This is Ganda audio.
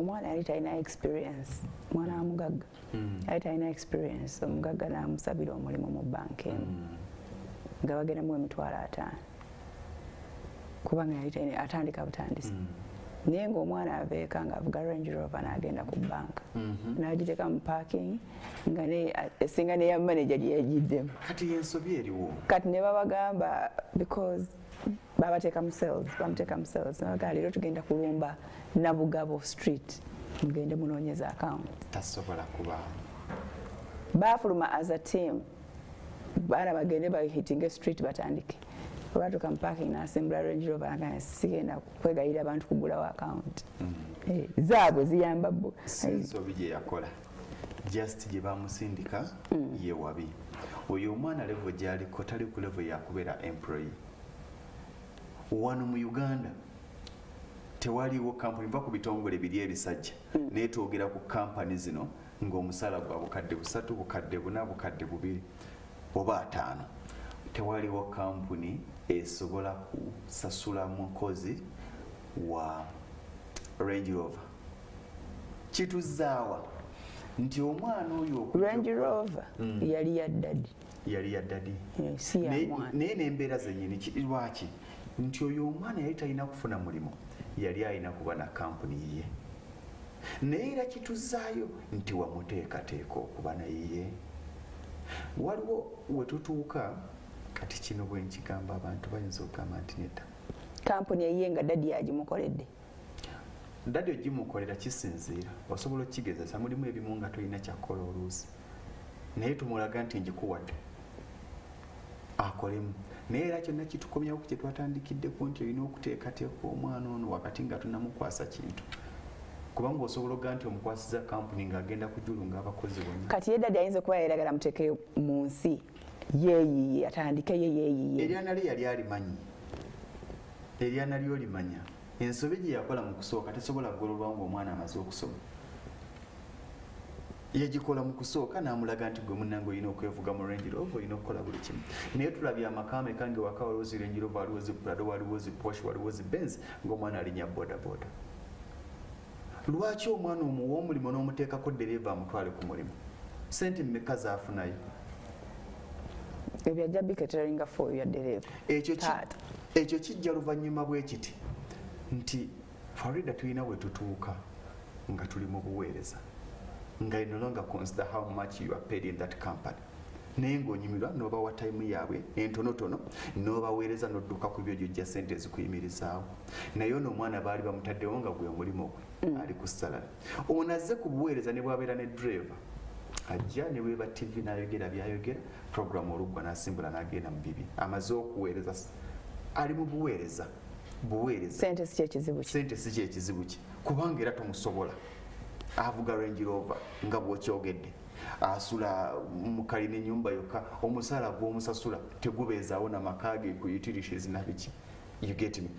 omwana yali talina experience, mwana wa mugagga yali talina experience. Omugagga n'amusabira omulimu mu banka emu nga bagendamu $50,000 kubanga yali talina atandika butandisi. Naye ng'omwana aveeka ng'avuga Range Rover n'agenda ku banka n'agiteeka mu parking nga esinga neya manager gye yagiddemu. Kati y'ensobi eriwo. Kati ne babagamba because bamuteeka mu cells nabagaa leero tugenda kulumba Nabugabo Street mugende munoonyeza account. Tasobola kuba. Baafuluma as a team baana bagende bahitinge street batandike. Batuuka mu parking n'asimbula Range Rover n'agamba sigenda kwegayirira abantu kugulawo account. Zaabwe ziyamba bo. Ensobi gye yakola just gye bamusindika ye wabi. Oyo omwana level gy'aliko tali ku level yakubeera employee. Wano mu Uganda tewaliwo kampuni mva ku bitongole biri ebisajja naye twogera ku kampani zino ng'omusala gwa bukadde 3 bukadde 4 bukadde 2 oba 5 tewaliwo kampuni esobola kusasula mukozi wa Range Rover. Kituzaawa nti omwana oyo Range Rover yali ya daddy si ya mwana naye n'embeera zennyini lwaki nti oyo omwana yali talina kufuna mulimu yali alina kuba na kampuni ye naye era kituzaayo nti wamuteekateeka okuba naye. Waliwo we tutuuka kati kino bwe nkigamba abantu bayinza okugamba nti nedda kampuni ye nga daddy yagimukoledde. Daddy ogimukolera kisinziira osobola okigezesa mulimu ebimu nga tolina kyakola oluusi naye tumulaga nti ngikuwadde akolemu. Naye era kyonna kitukomyawo ku kye twatandikiddeko nti olina okuteekateeka omwana ono wakati nga tunamukwasa kintu kubanga osobola okuga nti omukwasiza kampuni ng'agenda kujulunga abakozi bonna. Kati ye daddy ayinza okuba yayagala muteekeyo mu nsi yeeyiye atandike ye yeeyiye. Eryana lye yali alimanyi eryana lyo limanya ensobi gye yakola mu kusooka tesobola kugololwa ng'omwana amaze okusoma. Yagikola mu kusooka n'amulaga nti gwe munnange olina okwevuga mu Range Rover olina okukola buli kimu. Naye tulabye amakaame kange waka waliwo zi Range Rover waliwo zi Prado waliwo zi Porsche waliwo zi Benz ng'omwana alinya boda. Lwaki omwana omuwa omulimu n'omuteekako dereva amutwale ku mulimu? Sente mmeka zaafunayo? Ebyo ajja biketeringa for ya dereva. Ekyo kijja luvannyuma bwe kiti nti Farida tulina we tutuuka nga tuli mu buweereza nga you no longer consider how much you are paid in that company. Naye ng'onyumirwa n'obawa time yaabwe entonotono n'obaweereza n'odduka ku byo gy'ojja sente ezikuyimirizaawo. Naye ono omwana baali bamutaddewo nga gwe omulimu gwe ali ku salary. Ono azze ku buweereza ne bwabeera ne driver ajja ne weeba TV n'ayogera byayogera program oluggwa n'asimbula n'agenda mu bibi amaze okuweereza ali mu buweereza. Sente si kyekizibu ki kubanga era tomusobola avuga Range Rover nga bw'okyogedde asula mu kalina ennyumba yokka omusala gw'omusasula tegubeezaawo n'amaka ge ku utilities na biki. You get me?